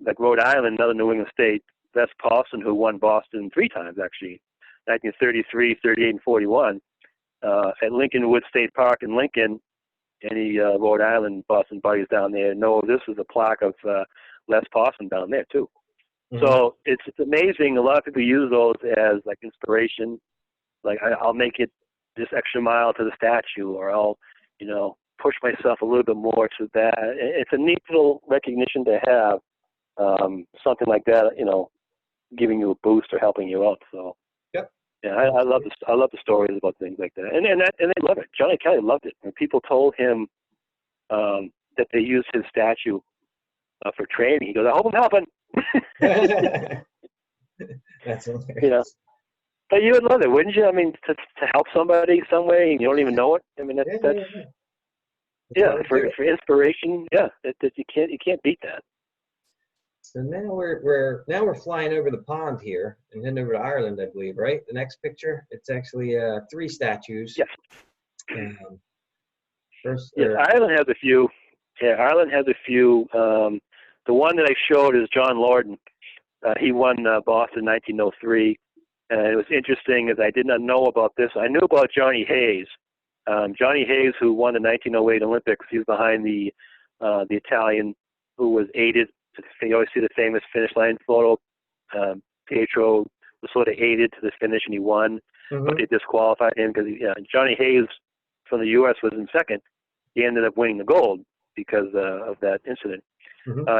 like Rhode Island, another New England state, Les Paulson, who won Boston 3 times actually, 1933, 38, and 41, at Lincoln Woods State Park in Lincoln. Any Rhode Island Boston buddies down there know this is a plaque of Les Paulson down there too. Mm-hmm. So it's amazing. A lot of people use those as like inspiration. Like I'll make it this extra mile to the statue, or I'll, push myself a little bit more to that. It's a neat little recognition to have, something like that, giving you a boost or helping you out. So yep. Yeah, I love the stories about things like that, and they love it. Johnny Kelly loved it. When people told him that they used his statue for training, he goes, "I hope I'm helping." That's hilarious. But you would love it, wouldn't you? I mean, to help somebody some way and you don't even know it. I mean, that's for inspiration. Yeah, you can't beat that. So now we're flying over the pond here and heading over to Ireland, I believe, right? The next picture, it's actually 3 statues. Yes. First, Ireland has a few. Yeah, Ireland has a few. The one that I showed is John Lorden. He won Boston 1903. And it was interesting as I did not know about this. I knew about Johnny Hayes. Johnny Hayes, who won the 1908 Olympics, he was behind the Italian who was aided. You always see the famous finish line photo. Pietro was sort of aided to the finish, and he won, but they disqualified him because Johnny Hayes from the U.S. was in second. He ended up winning the gold because of that incident.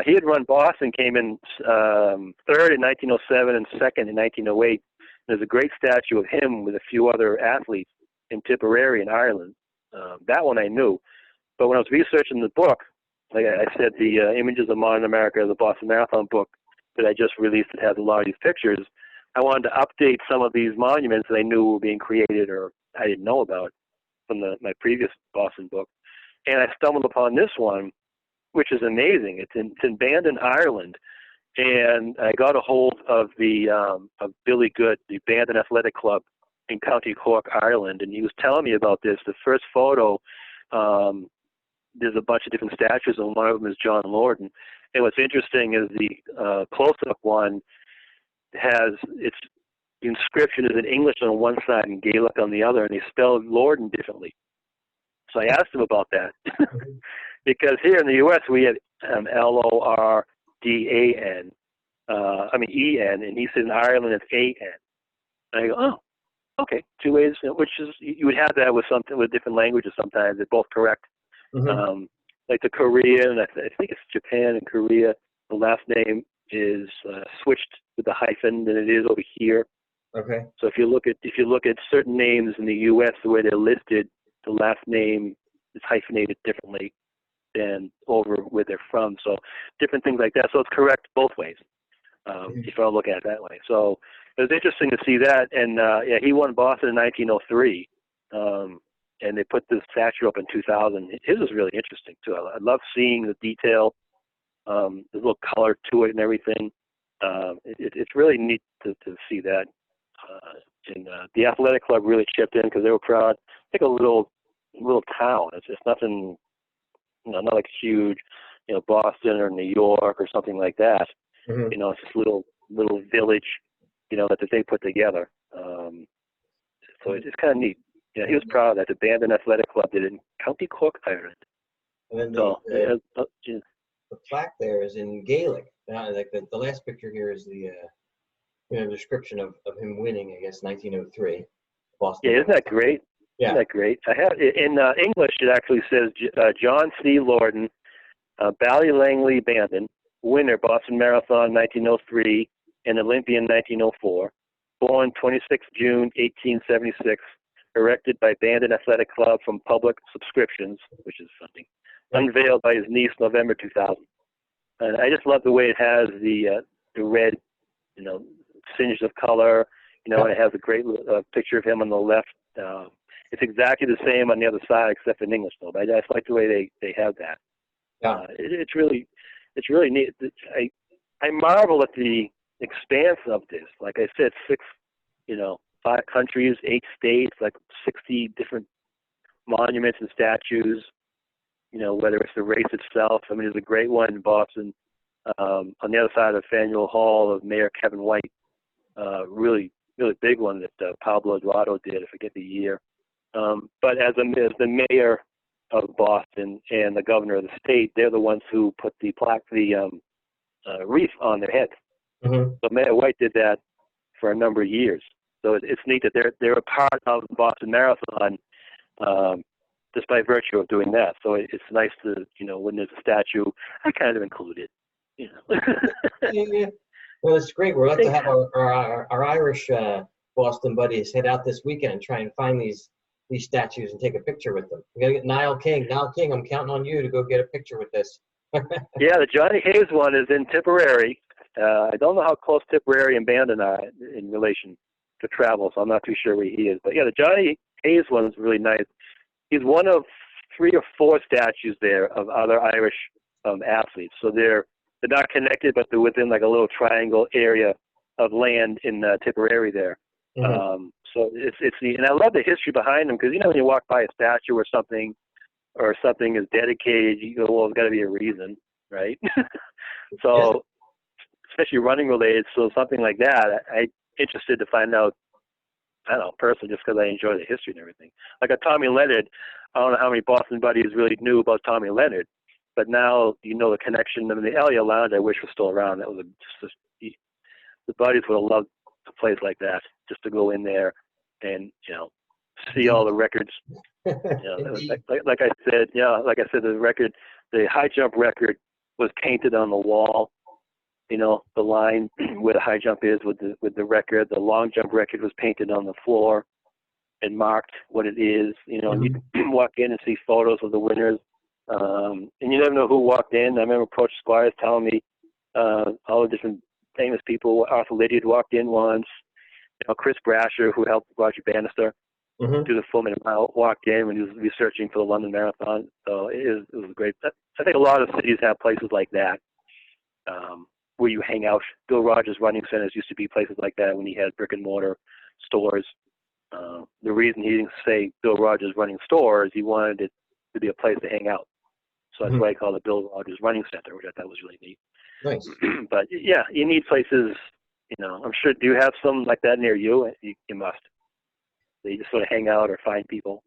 He had run Boston, came in third in 1907 and second in 1908. There's a great statue of him with a few other athletes in Tipperary in Ireland. That one I knew. But when I was researching the book, like I said, the Images of Modern America, the Boston Marathon book that I just released that has a lot of these pictures, I wanted to update some of these monuments that I knew were being created or I didn't know about from my previous Boston book. And I stumbled upon this one, which is amazing. It's in Bandon, Ireland. And I got a hold of of Billy Good, the Bandon Athletic Club in County Cork, Ireland, and he was telling me about this. The first photo, there's a bunch of different statues, and one of them is John Lorden. And what's interesting is the close-up one the inscription is in English on one side and Gaelic on the other, and they spelled Lorden differently. So I asked him about that because here in the U.S. we have Lordan. E-N, and he said in Ireland it's A-N. And I go, oh, okay, 2 ways, which is, you would have that with different languages sometimes, they're both correct. Like the Korean, I think it's Japan and Korea, the last name is switched with the hyphen than it is over here. Okay. So if you look at certain names in the U.S., the way they're listed, the last name is hyphenated differently than over where they're from. So different things like that. So it's correct both ways, if I look at it that way. So it was interesting to see that. And he won Boston in 1903. And they put this statue up in 2000. His was really interesting too. I love seeing the detail, the little color to it and everything. It's really neat to see that. And the athletic club really chipped in because they were proud. Like a little town. It's nothing. Not like huge, Boston or New York or something like that. It's this little village, that they put together. So it's kind of neat. He was proud of that. The Bandon Athletic Club did it in County Cork, Ireland. And then the plaque there is in Gaelic. Like the last picture here is the description of him winning, I guess, 1903, Boston. Yeah, isn't that great? Yeah. Isn't that great? I have in English. It actually says John C. Lorden, Bally Langley Bandon, winner Boston Marathon 1903 and Olympian 1904. Born 26 June 1876. Erected by Bandon Athletic Club from public subscriptions, which is something. Unveiled by his niece November 2000. And I just love the way it has the red, tinge of color. And it has a great picture of him on the left. It's exactly the same on the other side, except in English, though. But I just like the way they have that. Yeah. It's really neat. I marvel at the expanse of this. Like I said, 5 countries, 8 states, like 60 different monuments and statues. Whether it's the race itself. I mean, there's a great one in Boston on the other side of Faneuil Hall of Mayor Kevin White. Really, really big one that Pablo Eduardo did. I forget the year. But as the mayor of Boston and the governor of the state, they're the ones who put the wreath on their head. Mm-hmm. So Mayor White did that for a number of years. So it's neat that they're a part of the Boston Marathon, just by virtue of doing that. So it's nice to, when there's a statue, I kind of include it. Yeah. Well, it's great. We're about to have our Irish Boston buddies head out this weekend and try and find these statues and take a picture with them. We got to get Niall King. Niall King, I'm counting on you to go get a picture with this. Yeah, the Johnny Hayes one is in Tipperary. I don't know how close Tipperary and Bandon are in relation to travel, so I'm not too sure where he is. But yeah, the Johnny Hayes one is really nice. He's one of 3 or 4 statues there of other Irish athletes. So they're not connected, but they're within like a little triangle area of land in Tipperary there. Mm-hmm. So it's neat. And I love the history behind them, because when you walk by a statue or something is dedicated, you go, well, there's got to be a reason, right? So especially running related, so something like that, I'm interested to find out. I don't know, personally, just because I enjoy the history and everything. Like a Tommy Leonard, I don't know how many Boston buddies really knew about Tommy Leonard, but now the connection. I mean, the Elia Lounge I wish was still around. That was the buddies would have loved a place like that, just to go in there and see all the records. Like I said, the high jump record was painted on the wall. The line where the high jump is with the record. The long jump record was painted on the floor and marked what it is. And you can walk in and see photos of the winners. And you never know who walked in. I remember Coach Squires telling me all the different famous people. Arthur Lydiard walked in once. Chris Brasher, who helped Roger Bannister do the full-minute mile, walked in when he was researching for the London Marathon. So it was great. I think a lot of cities have places like that. Where you hang out. Bill Rogers Running Centers used to be places like that when he had brick and mortar stores. The reason he didn't say Bill Rogers Running Stores, he wanted it to be a place to hang out. So that's why I call it Bill Rogers Running Center, which I thought was really neat. Nice. But yeah, you need places, I'm sure, do you have some like that near you? You must. So you just sort of hang out or find people.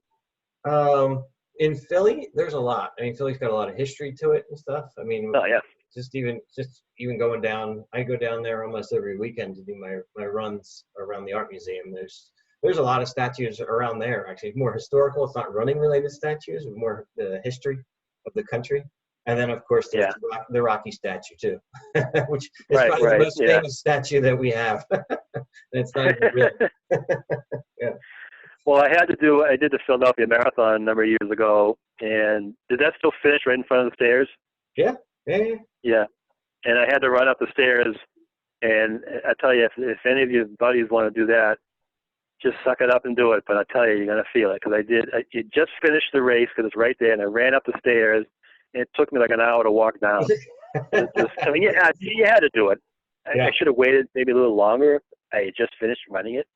In Philly, there's a lot. I mean, Philly's got a lot of history to it and stuff. I mean, oh yeah. Just even going down, I go down there almost every weekend to do my runs around the art museum. There's a lot of statues around there, actually more historical. It's not running related statues, but more the history of the country. And then of course there's the Rocky statue too, which is probably the most famous statue that we have. It's not even real. Yeah. Well, I did the Philadelphia Marathon a number of years ago, and did that still finish right in front of the stairs? Yeah. Yeah, and I had to run up the stairs, and I tell you, if any of your buddies want to do that, just suck it up and do it. But I tell you, you're gonna feel it, because I just finished the race, because it's right there, and I ran up the stairs, and it took me like an hour to walk down. I mean, you had to do it. I should have waited maybe a little longer. I had just finished running it,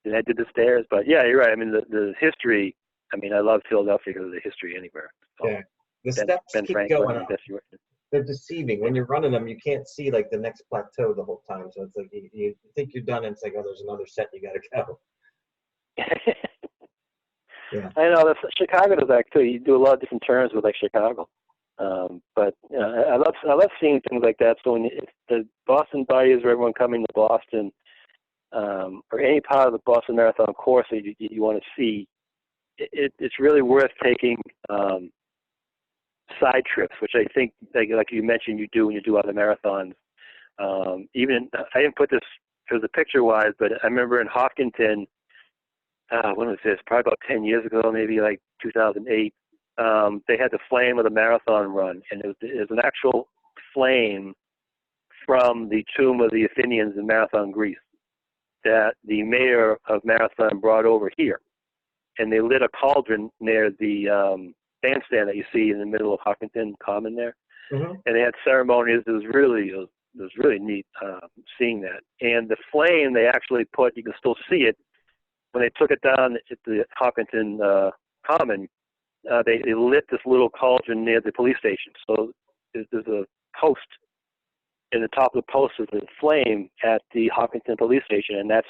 and I did the stairs. But yeah, you're right. I mean, the history. I mean, I love Philadelphia because of the history anywhere. So, yeah. The steps keep going up. They're deceiving. When you're running them, you can't see like the next plateau the whole time. So it's like you think you're done, and it's like, oh, there's another set you got to go. Yeah. I know. Chicago does that too. You do a lot of different turns with like Chicago. But I love seeing things like that. So when if the Boston Buddies or everyone coming to Boston, or any part of the Boston Marathon course that you want to see, it's really worth taking side trips, which I think, like you mentioned, you do when you do other marathons. Even I didn't put this for the picture-wise, but I remember in Hopkinton, when was this? Probably about 10 years ago, maybe like 2008. They had the flame of the marathon run, and it was an actual flame from the tomb of the Athenians in Marathon, Greece, that the mayor of Marathon brought over here, and they lit a cauldron near the bandstand that you see in the middle of Hopkinton Common there, and they had ceremonies. It was really neat seeing that. And the flame they actually put, you can still see it when they took it down at the Hopkinton Common. They lit this little cauldron near the police station. So there's a post. In the top of the post is a flame at the Hopkinton police station, and that's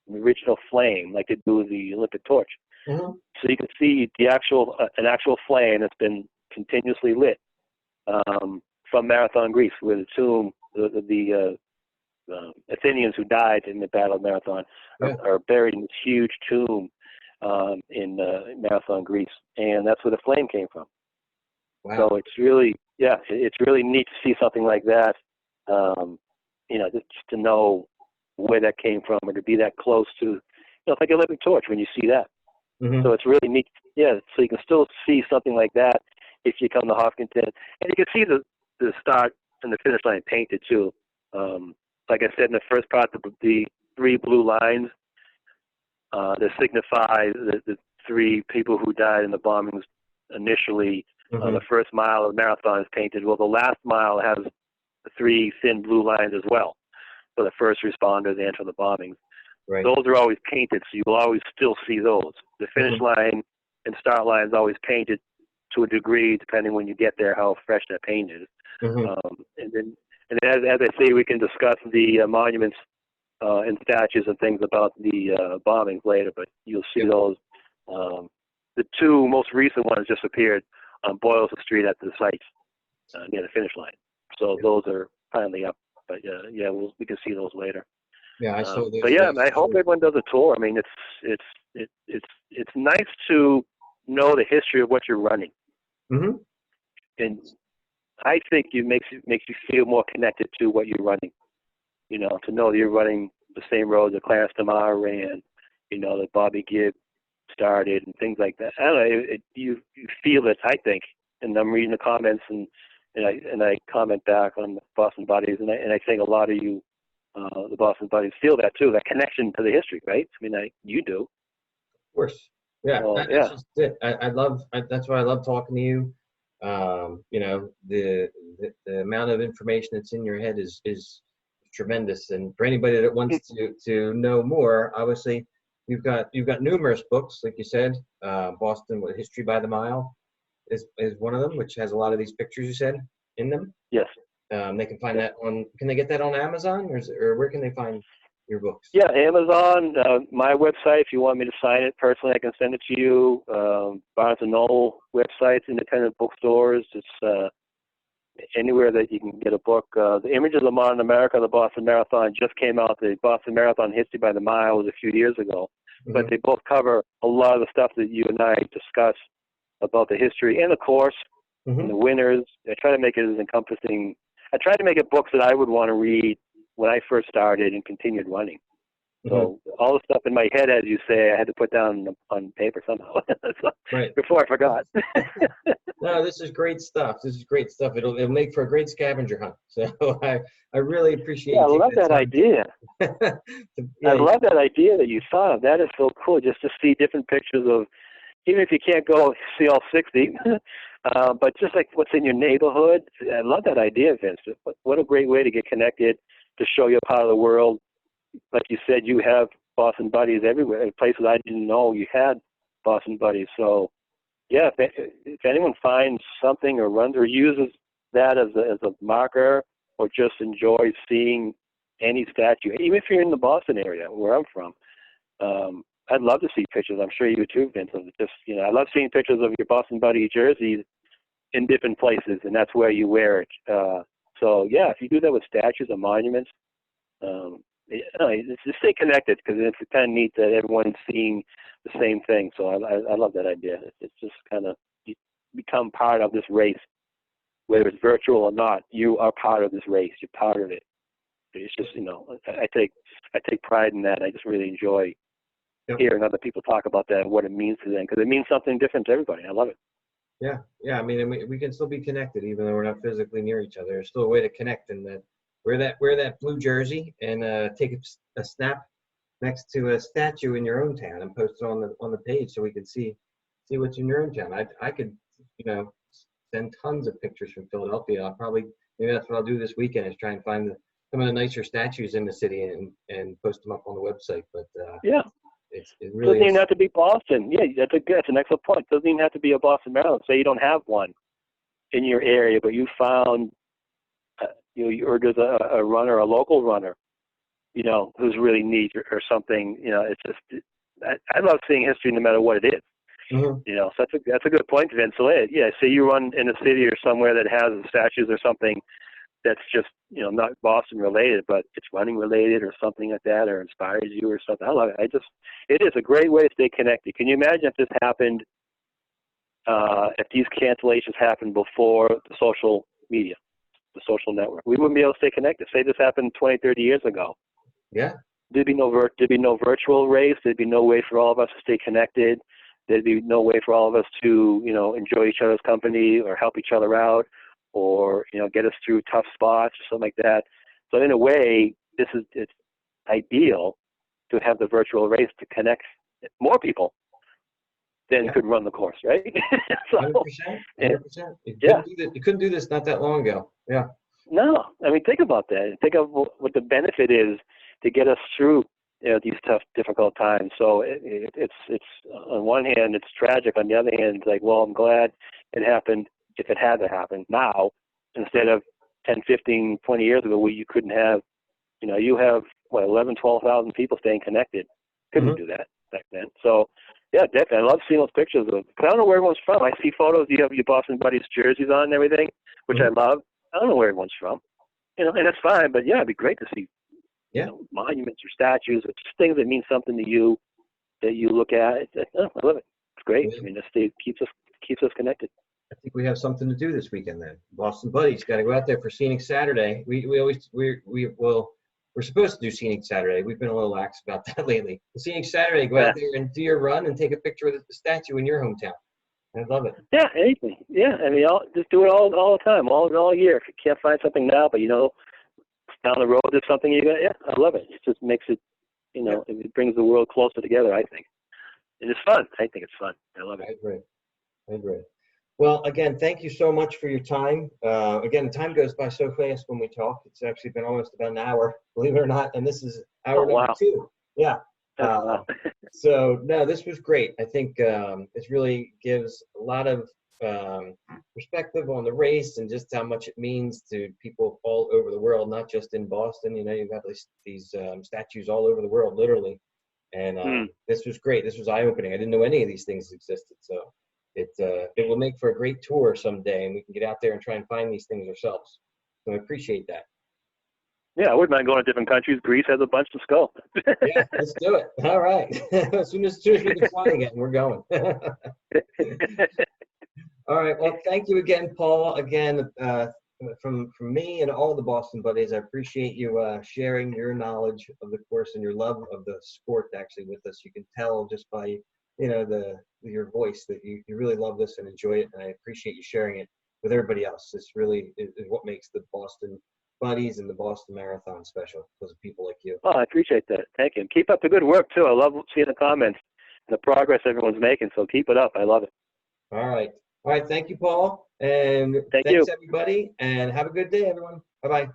the original flame, like they do with the Olympic torch. So you can see the an actual flame that's been continuously lit from Marathon, Greece, where the tomb, the Athenians who died in the Battle of Marathon are buried in this huge tomb in Marathon, Greece, and that's where the flame came from. Wow. So it's really neat to see something like that. Just to know where that came from, or to be that close to, it's like Olympic torch when you see that. So it's really neat. Yeah, so you can still see something like that if you come to Hopkinton, and you can see the start and the finish line painted too. Like I said in the first part, the three blue lines that signify the three people who died in the bombings initially. The first mile of the marathon is painted. Well, the last mile has the three thin blue lines as well, for the first responders and for the bombings. Right. Those are always painted, so you will always still see those. The finish line and start line is always painted to a degree, depending when you get there, how fresh that paint is. And then as I say, we can discuss the monuments and statues and things about the bombings later, but you'll see those. The two most recent ones just appeared on Boylston Street at the site near the finish line. So those are finally up, but we can see those later. Yeah, I saw those. But yeah, I hope everyone does a tour. I mean, it's nice to know the history of what you're running, and I think it makes you feel more connected to what you're running. To know that you're running the same road that Clarence DeMar ran, that Bobby Gibb started, and things like that. I don't know. You feel it, I think, and I'm reading the comments and I comment back on the Boston Buddies, and I think a lot of you, the Boston Buddies, feel that too, that connection to the history, right? I mean, you do. Of course. Yeah. That's just it. That's why I love talking to you. The amount of information that's in your head is tremendous. And for anybody that wants to know more, obviously, you've got numerous books, like you said. Boston History by the Mile is one of them, which has a lot of these pictures you said in them. Yes. They can find that on. Can they get that on Amazon, or where can they find your books? Yeah, Amazon. My website. If you want me to sign it personally, I can send it to you. Barnes and Noble websites, independent bookstores. It's anywhere that you can get a book. The Images of Modern America, the Boston Marathon, just came out. The Boston Marathon History by the Mile was a few years ago, but they both cover a lot of the stuff that you and I discuss about the history and the course and the winners. I try to make it as encompassing. I tried to make it books that I would want to read when I first started and continued running. So all the stuff in my head, as you say, I had to put down on paper somehow before I forgot. No, this is great stuff. It'll make for a great scavenger hunt. So I really appreciate. Yeah, I love that idea. I love that idea that you thought of. That is so cool. Just to see different pictures of, even if you can't go see all 60, but just like what's in your neighborhood. I love that idea, Vince. What a great way to get connected, to show you a part of the world. Like you said, you have Boston Buddies everywhere, in places I didn't know you had Boston Buddies. So, yeah, if anyone finds something or runs or uses that as a marker, or just enjoys seeing any statue, even if you're in the Boston area, where I'm from, I'd love to see pictures. I'm sure you would too, Vince. Of just, I love seeing pictures of your Boston Buddy jerseys in different places, and that's where you wear it. So yeah, if you do that with statues or monuments, just stay connected, because it's kind of neat that everyone's seeing the same thing. So I love that idea. It's just kind of, you become part of this race, whether it's virtual or not. You are part of this race. You're part of it. It's just, I take pride in that. I just really enjoy hearing other people talk about that and what it means to them, because it means something different to everybody. I love it. Yeah. I mean, we can still be connected even though we're not physically near each other. There's still a way to connect, and that wear that blue jersey and take a snap next to a statue in your own town and post it on the page so we can see what's in your own town. I could send tons of pictures from Philadelphia. Maybe that's what I'll do this weekend, is try and find some of the nicer statues in the city and post them up on the website. But yeah. It really doesn't even have to be Boston. Yeah, that's an excellent point. It doesn't even have to be a Boston, Maryland. Say you don't have one in your area, but you found, or there's a runner, a local runner, who's really neat or something. It's just, I love seeing history no matter what it is. Mm-hmm. So that's a good point, Vince. So yeah, say you run in a city or somewhere that has statues or something that's just, not Boston related, but it's running related or something like that, or inspires you or something. I love it. It is a great way to stay connected. Can you imagine if this happened, if these cancellations happened before the social media, the social network? We wouldn't be able to stay connected. Say this happened 20, 30 years ago. Yeah. There'd be no virtual race. There'd be no way for all of us to stay connected. There'd be no way for all of us to, enjoy each other's company or help each other out, or get us through tough spots or something like that. So in a way, it's ideal to have the virtual race to connect more people than could run the course, right? 100%. You couldn't do this not that long ago. Yeah. No, I mean, think about that. Think of what the benefit is to get us through these tough, difficult times. So it's on one hand, it's tragic. On the other hand, it's like, well, I'm glad it happened. If it had to happen now, instead of 10, 15, 20 years ago, where you couldn't have, you have 11, 12,000 people staying connected. Couldn't do that back then. So yeah, definitely. I love seeing those pictures of. I don't know where everyone's from. I see photos. You have your Boston Buddies jerseys on and everything, which I love. I don't know where everyone's from, and that's fine. But yeah, it'd be great to see, monuments or statues, or just things that mean something to you that you look at. I love it. It's great. I mean, it keeps us connected. I think we have something to do this weekend then. Boston Buddies got to go out there for Scenic Saturday. We're supposed to do Scenic Saturday. We've been a little lax about that lately. The Scenic Saturday, go out there and do your run and take a picture of the statue in your hometown. I love it. Yeah, anything. Yeah, I mean, just do it all the time, all year. If you can't find something now, but down the road there's something you got. Yeah, I love it. It just makes it, it brings the world closer together, I think. And it's fun. I think it's fun. I love it. I agree. Well, again, thank you so much for your time. Again, time goes by so fast when we talk. It's actually been almost about an hour, believe it or not, and this is hour number 2. Yeah. So, no, this was great. I think this really gives a lot of perspective on the race and just how much it means to people all over the world, not just in Boston. You've got these statues all over the world, literally. And this was great. This was eye-opening. I didn't know any of these things existed. So it will make for a great tour someday, and we can get out there and try and find these things ourselves. So I appreciate that. Yeah, I wouldn't mind going to different countries. Greece has a bunch to go. Yeah, let's do it. All right. as soon as we can fly again, we're going. All right. Well, thank you again, Paul. Again, from me and all the Boston Buddies, I appreciate you sharing your knowledge of the course and your love of the sport actually with us. You can tell just by your voice that you really love this and enjoy it, and I appreciate you sharing it with everybody else. This really is what makes the Boston Buddies and the Boston Marathon special, because of people like you. Oh, I appreciate that. Thank you. Keep up the good work too. I love seeing the comments and the progress everyone's making, so keep it up. I love it. All right. Thank you, Paul, and thanks everybody, and have a good day, everyone. Bye-bye.